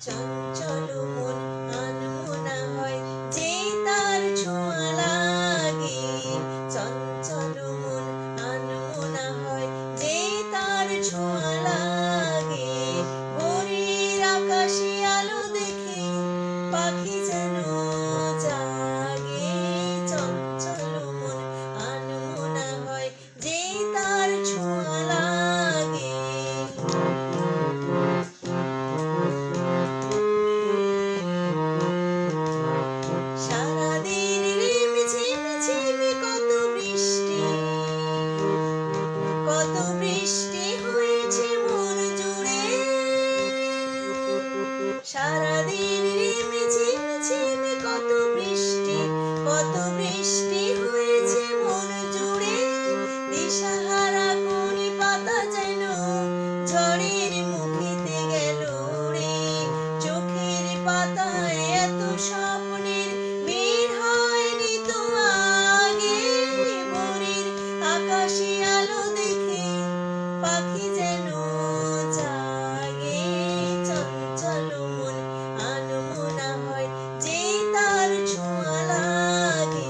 চঞ্চল মন আনমনা হয় যে তার ছোঁয়া লাগে। চঞ্চল মন আনমনা হয় যে তার ছোঁয়া লাগে। ভোরের আকাশে আলো দেখে পাখি যেন জাগে। চঞ্চল মন আনমনা হয় যে তার ছোঁয়া লাগে। সারাদিন রিমঝিম ঝিম কত বৃষ্টি হয়েছে মন জুড়ে। সারাদিন রিমঝিম ঝিম কত বৃষ্টি হয়েছে মন জুড়ে। দিশাহারা কোন পাতা যেন ঝড়ের মুখেতে গেল রে। চোখের পাতায় এত স্বপ্নের বের হয়নি তো আগে। ভোরের আকাশে আলো দেখে পাখি যেন জাগে। চঞ্চল মন আনমনা হয় যে তার ছোঁয়া লাগে।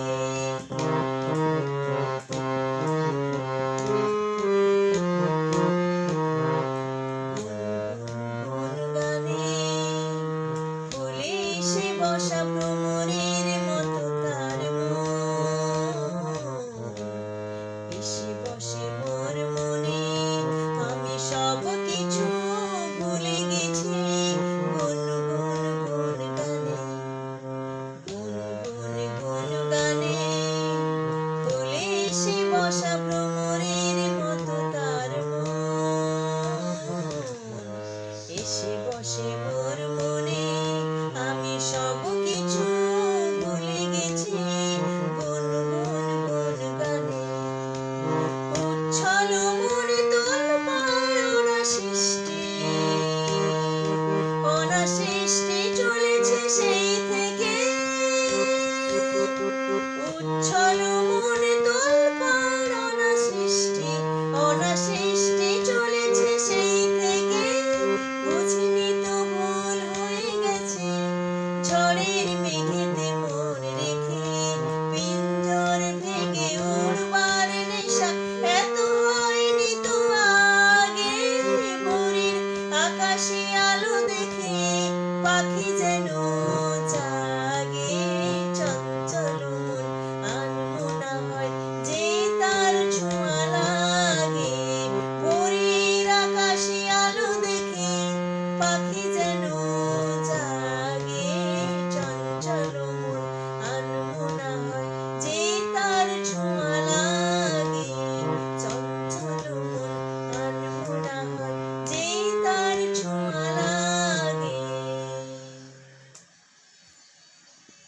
ফুলে এসে বসা ভ্রমরের মতো তার এসে বসে মোর মনে। আমি সব কিছু ভুলে গেছি গুনগুন গুন গানে। গুনগুন গুন গানে ফুলে এসে বসা ভ্রমরের মতো তার এসে বসে মোর